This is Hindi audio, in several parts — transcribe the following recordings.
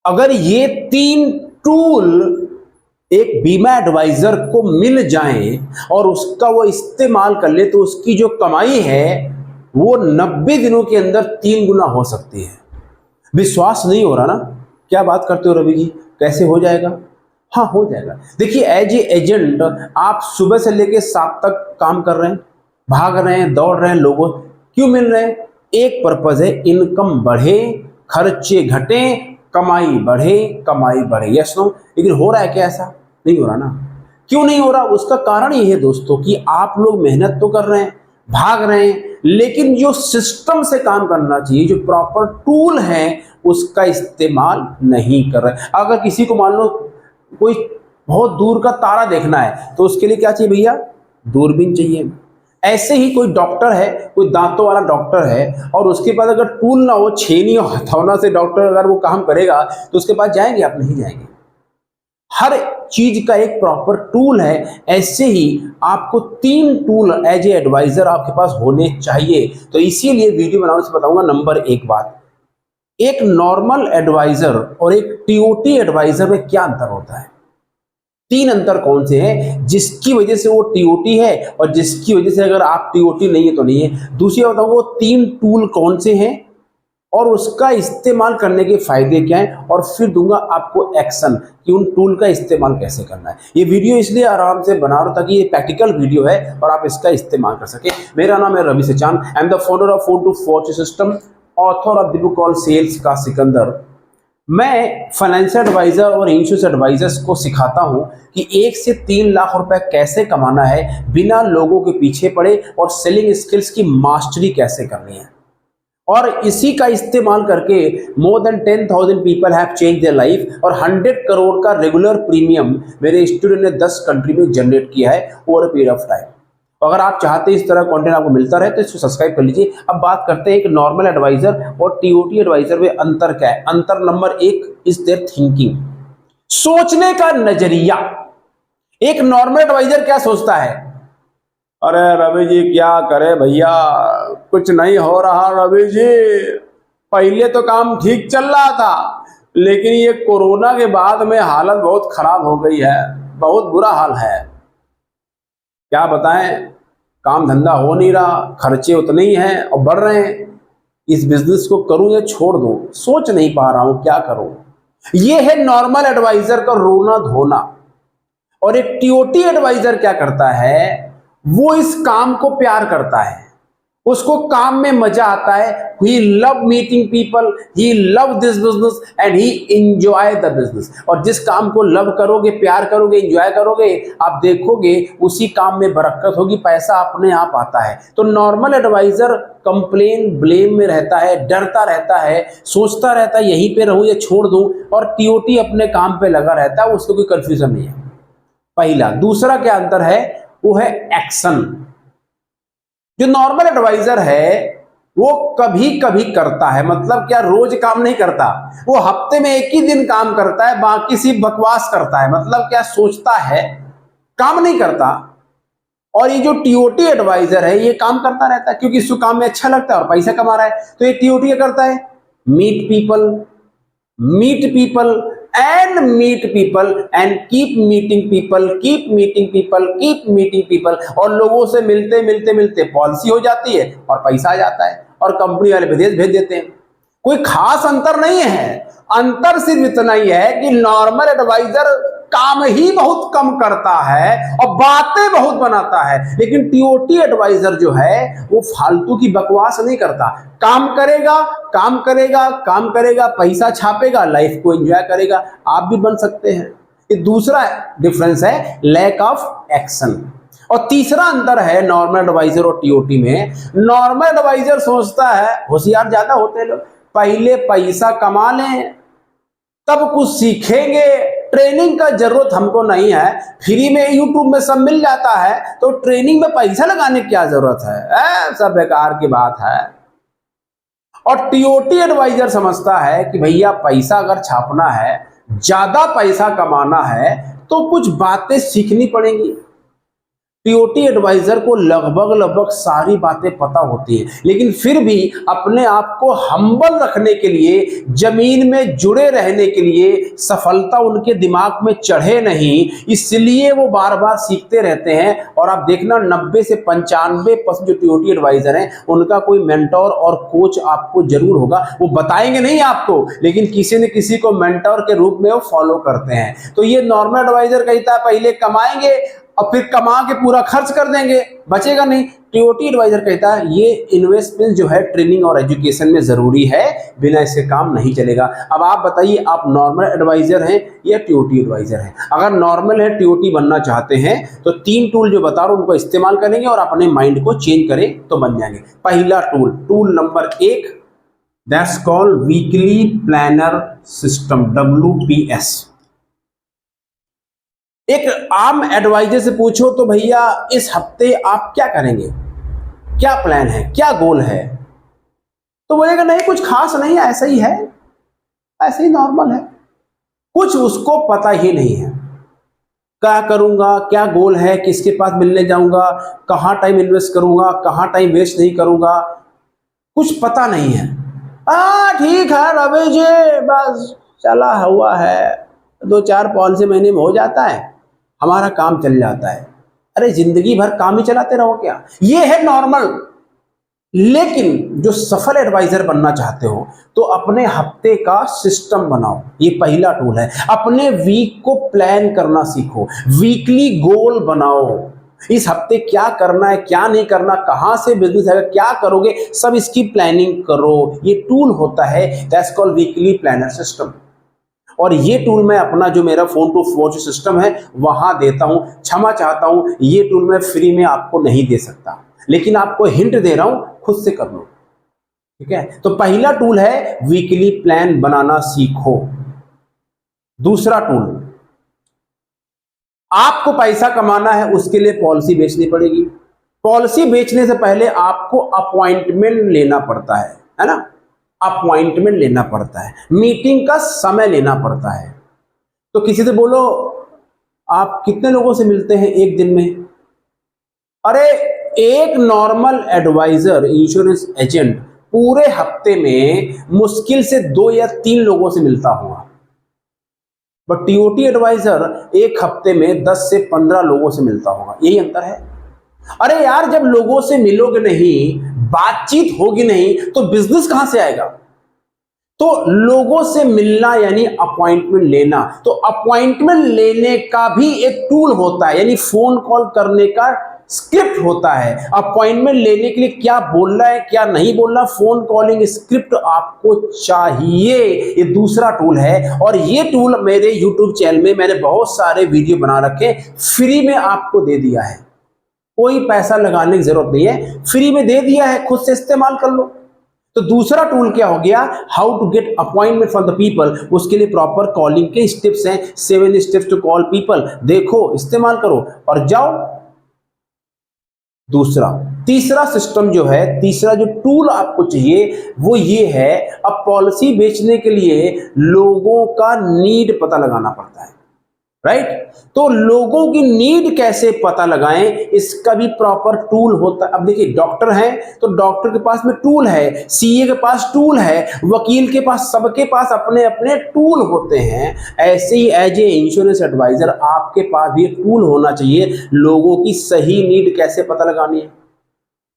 अगर ये तीन टूल एक बीमा एडवाइजर को मिल जाएं और उसका वो इस्तेमाल कर ले तो उसकी जो कमाई है वो 90 दिनों के अंदर 3 गुना हो सकती है। विश्वास नहीं हो रहा ना? क्या बात करते हो रवि जी, कैसे हो जाएगा? हाँ, हो जाएगा। देखिए, एज ए एजेंट आप सुबह से लेकर 7 तक काम कर रहे हैं, भाग रहे हैं, दौड़ रहे हैं, लोगों क्यों मिल रहे हैं? एक पर्पज है, इनकम बढ़े, खर्चे घटे, कमाई बढ़े, कमाई बढ़े। Yes no? लेकिन हो रहा है क्या? ऐसा नहीं हो रहा ना। क्यों नहीं हो रहा? उसका कारण ये है दोस्तों कि आप लोग मेहनत तो कर रहे हैं, भाग रहे हैं, लेकिन जो सिस्टम से काम करना चाहिए, जो प्रॉपर टूल है, उसका इस्तेमाल नहीं कर रहे। अगर किसी को मान लो कोई बहुत दूर का तारा देखना है तो उसके लिए क्या चाहिए भैया? दूरबीन चाहिए। ऐसे ही कोई डॉक्टर है, कोई दांतों वाला डॉक्टर है, और उसके पास अगर टूल ना हो, छेनी और हथौड़ा से डॉक्टर अगर वो काम करेगा तो उसके पास जाएंगे आप? नहीं जाएंगे। हर चीज का एक प्रॉपर टूल है। ऐसे ही आपको 3 टूल एज ए एडवाइजर आपके पास होने चाहिए। तो इसीलिए वीडियो बनाने से बताऊंगा। नंबर 1 बात, एक नॉर्मल एडवाइजर और एक टीओटी एडवाइजर में क्या अंतर होता है? 3 अंतर कौन से हैं जिसकी वजह से वो टीओटी है और जिसकी वजह से अगर आप टीओटी नहीं है तो नहीं है। दूसरी बताऊंगा वो 3 टूल कौन से हैं और उसका इस्तेमाल करने के फायदे क्या हैं, और फिर दूंगा आपको एक्शन कि उन टूल का इस्तेमाल कैसे करना है। ये वीडियो इसलिए आराम से बना रहा हूं ताकि ये प्रैक्टिकल वीडियो है और आप इसका इस्तेमाल कर सके। मेरा नाम है Ravi Sachan, I am the founder of phone to fortune system, author of the book called sales का सिकंदर। मैं फाइनेंशियल एडवाइजर और इंश्योरेंस एडवाइजर्स को सिखाता हूं कि 1 से 3 लाख रुपए कैसे कमाना है बिना लोगों के पीछे पड़े, और सेलिंग स्किल्स की मास्टरी कैसे करनी है। और इसी का इस्तेमाल करके more than 10,000 people have change their life, और 100 करोड़ का रेगुलर प्रीमियम मेरे स्टूडेंट ने 10 कंट्री में जनरेट किया है over a period of time. अगर आप चाहते हैं इस तरह कंटेंट आपको मिलता रहे तो इसको सब्सक्राइब कर लीजिए। अब बात करते हैं एक नॉर्मल एडवाइजर और टीओटी एडवाइजर में अंतर क्या है। अंतर नंबर 1 इज देयर थिंकिंग, सोचने का नजरिया। एक नॉर्मल एडवाइजर क्या सोचता है? अरे रवि जी क्या करे भैया, कुछ नहीं हो रहा रवि जी, पहले तो काम ठीक चल रहा था लेकिन ये कोरोना के बाद में हालत बहुत खराब हो गई है, बहुत बुरा हाल है। क्या बताएं, काम धंधा हो नहीं रहा, खर्चे उतने ही हैं और बढ़ रहे हैं। इस बिजनेस को करूं या छोड़ दूं, सोच नहीं पा रहा हूं क्या करूं। ये है नॉर्मल एडवाइजर का रोना धोना। और एक टीओटी एडवाइजर क्या करता है? वो इस काम को प्यार करता है, उसको काम में मजा आता है। He love meeting people, he love this business and he enjoy the business. और जिस काम को लव करोगे, प्यार करोगे, एंजॉय करोगे, आप देखोगे उसी काम में बरकत होगी, पैसा अपने आप आता है। तो नॉर्मल एडवाइजर कंप्लेन ब्लेम में रहता है, डरता रहता है, सोचता रहता है यहीं पे रहूं या छोड़ दूं। और टीओटी अपने काम पे लगा रहता है, उसको कोई कंफ्यूजन नहीं है। पहला। दूसरा क्या अंतर है? वो है एक्शन। जो नॉर्मल एडवाइजर है वो कभी कभी करता है, मतलब क्या, रोज काम नहीं करता, वो हफ्ते में 1 ही दिन काम करता है, बाकी सिर्फ बकवास करता है। मतलब क्या, सोचता है, काम नहीं करता। और ये जो टीओटी एडवाइजर है ये काम करता रहता है क्योंकि इसको काम में अच्छा लगता है और पैसा कमा रहा है। तो ये टीओटी क्या करता है? Meet people, meet people and meet people and keep meeting people, keep meeting people, keep meeting people। और लोगों से मिलते मिलते मिलते पॉलिसी हो जाती है और पैसा आ जाता है और कंपनी वाले विदेश भेज देते हैं। कोई खास अंतर नहीं है। अंतर सिर्फ इतना ही है कि नॉर्मल एडवाइजर काम ही बहुत कम करता है और बातें बहुत बनाता है, लेकिन टीओटी एडवाइजर जो है वो फालतू की बकवास नहीं करता। काम करेगा, काम करेगा, काम करेगा, पैसा छापेगा, लाइफ को एंजॉय करेगा। आप भी बन सकते हैं। ये दूसरा डिफरेंस है, लैक ऑफ एक्शन। और तीसरा अंतर है नॉर्मल एडवाइजर और टीओटी में। नॉर्मल एडवाइजर सोचता है, होशियार ज्यादा होते हैं लोग, पहले पैसा कमा लें तब कुछ सीखेंगे, ट्रेनिंग का जरूरत हमको नहीं है, फ्री में यूट्यूब में सब मिल जाता है, तो ट्रेनिंग में पैसा लगाने की क्या जरूरत है, सब बेकार की बात है। और टीओटी एडवाइजर समझता है कि भैया पैसा अगर छापना है, ज्यादा पैसा कमाना है, तो कुछ बातें सीखनी पड़ेंगी। टीओटी एडवाइजर को लगभग सारी बातें पता होती हैं, लेकिन फिर भी अपने आप को हम्बल रखने के लिए, जमीन में जुड़े रहने के लिए, सफलता उनके दिमाग में चढ़े नहीं, इसलिए वो बार बार सीखते रहते हैं। और आप देखना 90 से 95% जो टीओटी एडवाइजर हैं उनका कोई मेंटोर और कोच आपको जरूर होगा। वो बताएंगे नहीं आपको, लेकिन किसी न किसी को मेंटोर के रूप में वो फॉलो करते हैं। तो ये नॉर्मल एडवाइजर कहता है पहले कमाएंगे और फिर कमा के पूरा खर्च कर देंगे, बचेगा नहीं। टीओटी एडवाइजर कहता है ये इन्वेस्टमेंट जो है ट्रेनिंग और एजुकेशन में जरूरी है, बिना इसके काम नहीं चलेगा। अब आप बताइए, आप नॉर्मल एडवाइजर हैं या टीओटी एडवाइजर हैं? अगर नॉर्मल है, टीओटी बनना चाहते हैं, तो 3 टूल जो बता रहा हूं उनको इस्तेमाल करेंगे और अपने माइंड को चेंज करें तो बन जाएंगे। पहला tool number 1, that's called weekly planner system, WPS। एक आम एडवाइजर से पूछो तो भैया इस हफ्ते आप क्या करेंगे, क्या प्लान है, क्या गोल है, तो बोलेगा नहीं कुछ खास नहीं है, ऐसा ही है, ऐसे ही नॉर्मल है। कुछ उसको पता ही नहीं है, क्या करूंगा, क्या गोल है, किसके पास मिलने जाऊंगा, कहां टाइम इन्वेस्ट करूंगा, कहां टाइम वेस्ट नहीं करूंगा, कुछ पता नहीं है। ठीक है रवि जी, बस चला हुआ है, 2-4 पॉलिसी महीने में हो जाता है, हमारा काम चल जाता है। अरे जिंदगी भर काम ही चलाते रहो क्या? ये है नॉर्मल। लेकिन जो सफल एडवाइजर बनना चाहते हो तो अपने हफ्ते का सिस्टम बनाओ, ये पहला टूल है। अपने वीक को प्लान करना सीखो, वीकली गोल बनाओ, इस हफ्ते क्या करना है, क्या नहीं करना, कहां से बिजनेस है, क्या करोगे, सब इसकी प्लानिंग करो। ये टूल होता है, that's called weekly planner system. और ये टूल मैं अपना जो मेरा फोन टू वॉच सिस्टम है वहां देता हूं। क्षमा चाहता हूं, ये टूल मैं फ्री में आपको नहीं दे सकता, लेकिन आपको हिंट दे रहा हूं, खुद से कर लो, ठीक है? तो पहला टूल है वीकली प्लान बनाना सीखो। दूसरा टूल, आपको पैसा कमाना है, उसके लिए पॉलिसी बेचनी पड़ेगी। पॉलिसी बेचने से पहले आपको अपॉइंटमेंट लेना पड़ता है ना? अपॉइंटमेंट लेना पड़ता है, मीटिंग का समय लेना पड़ता है। तो किसी से बोलो आप कितने लोगों से मिलते हैं एक दिन में? अरे एक नॉर्मल एडवाइजर, इंश्योरेंस एजेंट पूरे हफ्ते में मुश्किल से 2 या 3 लोगों से मिलता होगा, बट टीओटी एडवाइजर एक हफ्ते में 10 से 15 लोगों से मिलता होगा। यही अंतर है। अरे यार, जब लोगों से मिलोगे नहीं, बातचीत होगी नहीं, तो बिजनेस कहां से आएगा? तो लोगों से मिलना यानी अपॉइंटमेंट लेना। तो अपॉइंटमेंट लेने का भी एक टूल होता है, यानी फोन कॉल करने का स्क्रिप्ट होता है। अपॉइंटमेंट लेने के लिए क्या बोलना है, क्या नहीं बोलना, फोन कॉलिंग स्क्रिप्ट आपको चाहिए। ये दूसरा टूल है, और ये टूल मेरे यूट्यूब चैनल में मैंने बहुत सारे वीडियो बना रखे, फ्री में आपको दे दिया है, कोई पैसा लगाने की जरूरत नहीं है, फ्री में दे दिया है, खुद से इस्तेमाल कर लो। तो दूसरा टूल क्या हो गया? How to get appointment from the people. उसके लिए प्रॉपर कॉलिंग के स्टेप्स हैं, 7 स्टेप्स टू कॉल पीपल। देखो, इस्तेमाल करो और जाओ। दूसरा, तीसरा सिस्टम जो है, तीसरा जो टूल आपको चाहिए वो ये है, अब पॉलिसी बेचने के लिए लोगों का नीड पता लगाना पड़ता है, राइट? तो लोगों की नीड कैसे पता लगाएं, इसका भी प्रॉपर टूल होता है। अब देखिए, डॉक्टर हैं तो डॉक्टर के पास में टूल है, सीए के पास टूल है, वकील के पास, सबके पास अपने अपने टूल होते हैं। ऐसे ही एज ए इंश्योरेंस एडवाइजर आपके पास भी टूल होना चाहिए, लोगों की सही नीड कैसे पता लगानी है,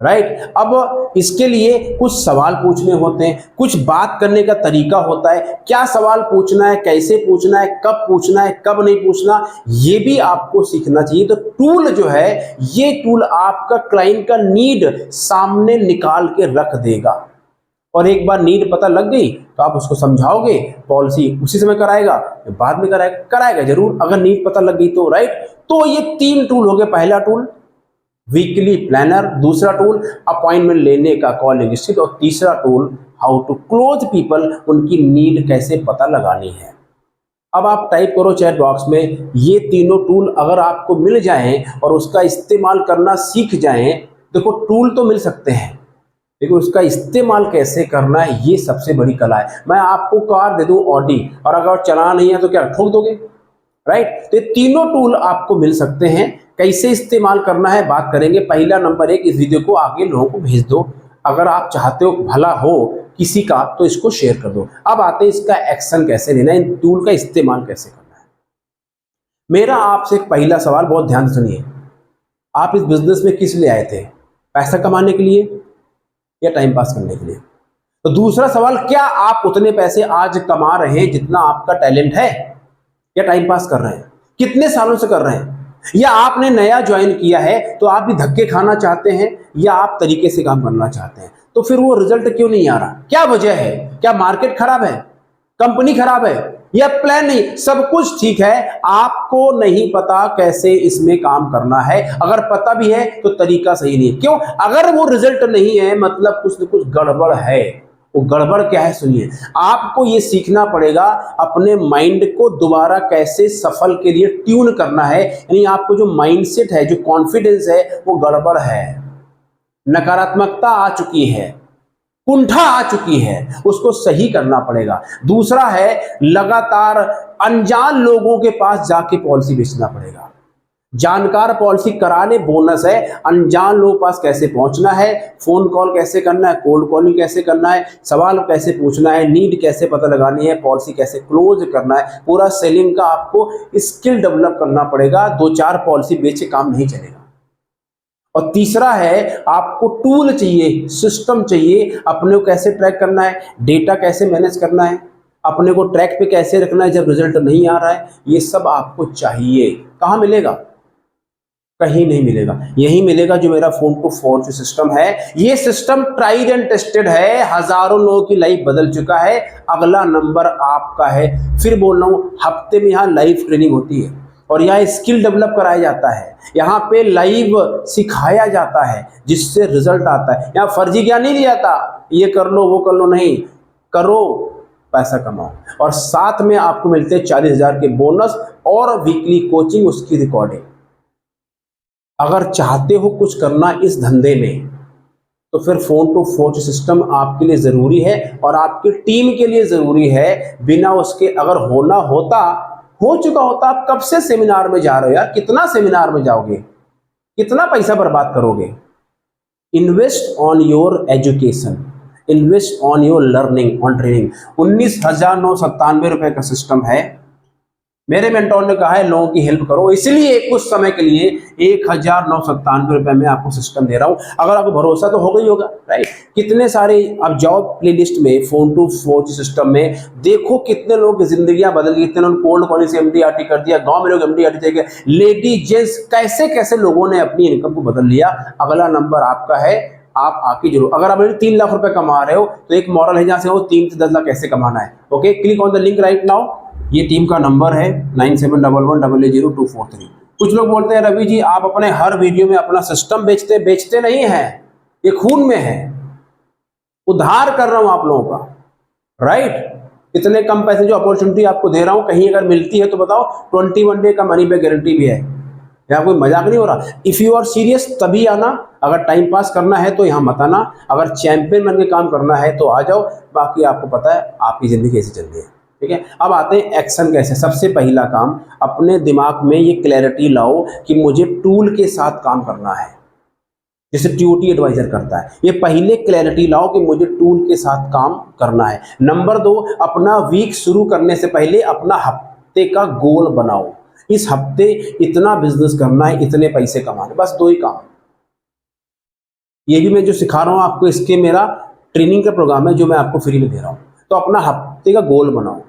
राइट? अब इसके लिए कुछ सवाल पूछने होते हैं, कुछ बात करने का तरीका होता है, क्या सवाल पूछना है, कैसे पूछना है, कब पूछना है, कब नहीं पूछना, ये भी आपको सीखना चाहिए। तो टूल जो है, ये टूल आपका क्लाइंट का नीड सामने निकाल के रख देगा, और एक बार नीड पता लग गई तो आप उसको समझाओगे, पॉलिसी उसी समय कराएगा, बाद में कराएगा जरूर, अगर नीड पता लग गई तो, राइट? तो ये 3 टूल हो गए। पहला टूल वीकली प्लानर, दूसरा टूल अपॉइंटमेंट लेने का कॉलिंग स्क्रिप्ट, और तीसरा tool how to close people, उनकी नीड कैसे पता लगानी है। अब आप टाइप करो चैट बॉक्स में, ये तीनों टूल अगर आपको मिल जाएं और उसका इस्तेमाल करना सीख जाएं, देखो टूल तो मिल सकते हैं, लेकिन उसका इस्तेमाल कैसे करना है, ये सबसे बड़ी कला है। मैं आपको कार दे दूं ऑडी, और अगर चलाना नहीं है तो क्या ठोक दोगे, राइट? तो ये तीनों टूल आपको मिल सकते हैं, कैसे इस्तेमाल करना है बात करेंगे। पहला नंबर एक, इस वीडियो को आगे लोगों को भेज दो। अगर आप चाहते हो भला हो किसी का तो इसको शेयर कर दो। अब आते हैं इसका एक्शन कैसे लेना है, इन टूल का इस्तेमाल कैसे करना है। मेरा आपसे एक पहला सवाल, बहुत ध्यान से सुनिए। आप इस बिजनेस में किस लिए आए थे? पैसा कमाने के लिए या टाइम पास करने के लिए? तो दूसरा सवाल, क्या आप उतने पैसे आज कमा रहे हैं जितना आपका टैलेंट है, या टाइम पास कर रहे हैं? कितने सालों से कर रहे हैं? या आपने नया ज्वाइन किया है तो आप भी धक्के खाना चाहते हैं, या आप तरीके से काम करना चाहते हैं? तो फिर वो रिजल्ट क्यों नहीं आ रहा? क्या वजह है? क्या मार्केट खराब है, कंपनी खराब है, या प्लान नहीं? सब कुछ ठीक है, आपको नहीं पता कैसे इसमें काम करना है। अगर पता भी है तो तरीका सही नहीं है। क्यों? अगर वो रिजल्ट नहीं है मतलब कुछ न कुछ गड़बड़ है। वो गड़बड़ क्या है सुनिए। आपको ये सीखना पड़ेगा अपने माइंड को दोबारा कैसे सफल के लिए ट्यून करना है। यानी आपको जो माइंडसेट है, जो कॉन्फिडेंस है, वो गड़बड़ है, नकारात्मकता आ चुकी है, कुंठा आ चुकी है, उसको सही करना पड़ेगा। दूसरा है, लगातार अनजान लोगों के पास जाके पॉलिसी बेचना पड़ेगा। जानकार पॉलिसी कराने बोनस है, अनजान लोगों के पास कैसे पहुंचना है, फोन कॉल कैसे करना है, कोल्ड कॉलिंग कैसे करना है, सवाल कैसे पूछना है, नीड कैसे पता लगानी है, पॉलिसी कैसे क्लोज करना है, पूरा सेलिंग का आपको स्किल डेवलप करना पड़ेगा। 2-4 पॉलिसी बेच के काम नहीं चलेगा। और तीसरा है, आपको टूल चाहिए, सिस्टम चाहिए, अपने को कैसे ट्रैक करना है, डेटा कैसे मैनेज करना है, अपने को ट्रैक पे कैसे रखना है जब रिजल्ट नहीं आ रहा है। ये सब आपको चाहिए। कहाँ मिलेगा? कहीं नहीं मिलेगा। यही मिलेगा जो मेरा फोन टू फोन सिस्टम है। ये सिस्टम ट्राइड एंड टेस्टेड है, हजारों लोगों की लाइफ बदल चुका है। अगला नंबर आपका है। फिर बोल रहा हूं, हफ्ते में यहाँ लाइव ट्रेनिंग होती है और यहाँ स्किल डेवलप कराया जाता है। यहाँ पे लाइव सिखाया जाता है जिससे रिजल्ट आता है। यहाँ फर्जी ज्ञान नहीं दिया जाता, ये कर लो वो कर लो, नहीं, करो, पैसा कमाओ। और साथ में आपको मिलते हैं 40,000 के बोनस और वीकली कोचिंग, उसकी रिकॉर्डिंग। अगर चाहते हो कुछ करना इस धंधे में तो फिर फोन टू फोन सिस्टम आपके लिए जरूरी है और आपकी टीम के लिए जरूरी है। बिना उसके अगर होना होता, हो चुका होता। आप कब से सेमिनार में जा रहे हो यार? कितना सेमिनार में जाओगे? कितना पैसा बर्बाद करोगे? Invest on your education, invest on your learning, on training. 19,997 रुपए का सिस्टम है। मेरे मेंटोर ने कहा है लोगों की हेल्प करो, इसलिए कुछ समय के लिए 1,997 रुपए में आपको सिस्टम दे रहा हूं। अगर आपको भरोसा तो होगा ही होगा, राइट? कितने सारे अब जॉब प्लेलिस्ट में, फोन टू फोन सिस्टम में देखो कितने लोगों की जिंदगियां बदल गई। कितने लोग कोल्ड कॉलिंग से MDRT कर दिया, गांव में लोग MDRT थे, लेडी जेंट्स, कैसे कैसे लोगों ने अपनी इनकम को बदल लिया। अगला नंबर आपका है, आप आके जरूर। अगर आप 3 लाख रुपए कमा रहे हो तो एक मॉडल है जहां से वो 3 से 10 लाख कैसे कमाना है। Okay, click on the link right now. ये टीम का नंबर है 9711880243। कुछ लोग बोलते हैं रवि जी आप अपने हर वीडियो में अपना सिस्टम बेचते नहीं हैं, ये खून में है। उधार कर रहा हूं आप लोगों का, राइट? इतने कम पैसे जो अपॉर्चुनिटी आपको दे रहा हूं, कहीं अगर मिलती है तो बताओ। 21 डे का मनी बैक गारंटी भी है। यहाँ कोई मजाक नहीं हो रहा। इफ यू आर सीरियस तभी आना। अगर टाइम पास करना है तो यहाँ मत आना। अगर चैंपियन बन के काम करना है तो आ जाओ। बाकी आपको पता है आपकी जिंदगी कैसे चल रही है, ठीक है? अब आते हैं एक्शन कैसे। सबसे पहला काम, अपने दिमाग में ये क्लैरिटी लाओ कि मुझे टूल के साथ काम करना है, जैसे TOT एडवाइजर करता है। ये पहले क्लैरिटी लाओ कि मुझे टूल के साथ काम करना है। नंबर 2, अपना वीक शुरू करने से पहले अपना हफ्ते का गोल बनाओ। इस हफ्ते इतना बिजनेस करना है, इतने पैसे कमाने, बस 2 ही काम। ये भी मैं जो सिखा रहा हूं आपको, इसके मेरा ट्रेनिंग का प्रोग्राम है जो मैं आपको फ्री में दे रहा हूं। तो अपना हफ्ते का गोल बनाओ,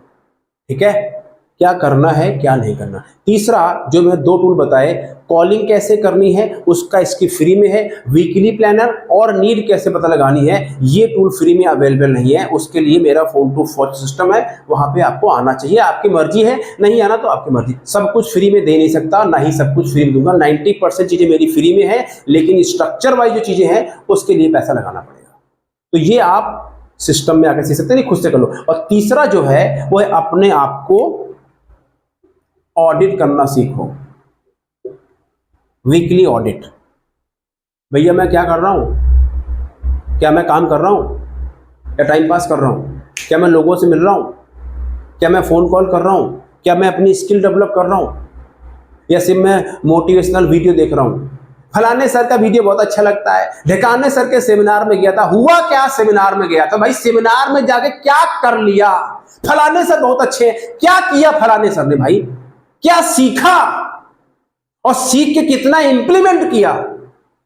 ठीक है? क्या करना है क्या नहीं करना। तीसरा जो मैं 2 टूल बताए, कॉलिंग कैसे करनी है उसका इसकी फ्री में है, वीकली प्लानर और नीड कैसे पता लगानी है, ये टूल फ्री में अवेलेबल नहीं है। उसके लिए मेरा फोन टू फोन सिस्टम है, वहां पे आपको आना चाहिए। आपकी मर्जी है, नहीं आना तो आपकी मर्जी। सब कुछ फ्री में दे नहीं सकता, ना ही सब कुछ फ्री में दूंगा। 90% चीजें मेरी फ्री में है, लेकिन स्ट्रक्चर वाइज जो चीजें हैं उसके लिए पैसा लगाना पड़ेगा। तो ये आप सिस्टम में आकर सीख सकते नहीं, खुद से कर लो। और तीसरा जो है वो है अपने आप को ऑडिट करना सीखो, वीकली ऑडिट। भैया मैं क्या कर रहा हूं? क्या मैं काम कर रहा हूं या टाइम पास कर रहा हूं? क्या मैं लोगों से मिल रहा हूं? क्या मैं फोन कॉल कर रहा हूं? क्या मैं अपनी स्किल डेवलप कर रहा हूं? या सिर्फ मैं मोटिवेशनल वीडियो देख रहा हूं, फलाने सर का वीडियो बहुत अच्छा लगता है, ढेकाने सर के सेमिनार में गया था, हुआ क्या सेमिनार में गया था, भाई सेमिनार में जाके क्या कर लिया, फलाने सर बहुत अच्छे हैं, क्या किया फलाने सर ने, भाई क्या सीखा और सीख के कितना इंप्लीमेंट किया।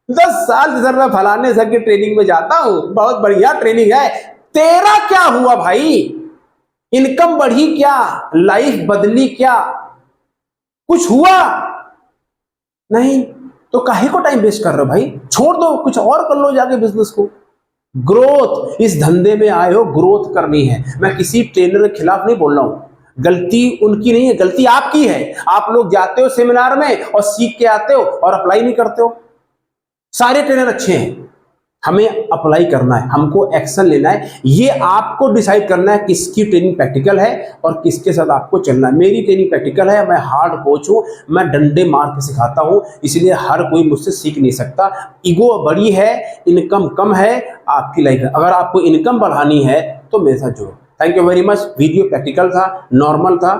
10 साल सर मैं फलाने सर की ट्रेनिंग में जाता हूं, बहुत बढ़िया ट्रेनिंग है, तेरा क्या हुआ भाई, इनकम बढ़ी क्या, लाइफ बदली क्या, कुछ हुआ नहीं, तो काहे को टाइम वेस्ट कर रहे हो भाई, छोड़ दो, कुछ और कर लो जाके बिजनेस को। ग्रोथ, इस धंधे में आए हो ग्रोथ करनी है, मैं किसी ट्रेनर के खिलाफ नहीं बोल रहा हूं, गलती उनकी नहीं है, गलती आपकी है। आप लोग जाते हो सेमिनार में और सीख के आते हो और अप्लाई नहीं करते हो। सारे ट्रेनर अच्छे हैं, हमें अप्लाई करना है, हमको एक्शन लेना है, ये आपको डिसाइड करना है किसकी ट्रेनिंग प्रैक्टिकल है और किसके साथ आपको चलना है। मेरी ट्रेनिंग प्रैक्टिकल है, मैं हार्ड कोच हूं, मैं डंडे मार के सिखाता हूं, इसलिए हर कोई मुझसे सीख नहीं सकता। ईगो बड़ी है, इनकम कम है, आपकी लाइफ है, अगर आपको इनकम बढ़ानी है तो मेरे साथ जुड़ो। Thank you very much. Video practical था, नॉर्मल था,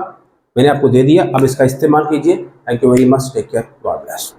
मैंने आपको दे दिया, अब इसका इस्तेमाल कीजिए। Thank you very much, take care, God bless.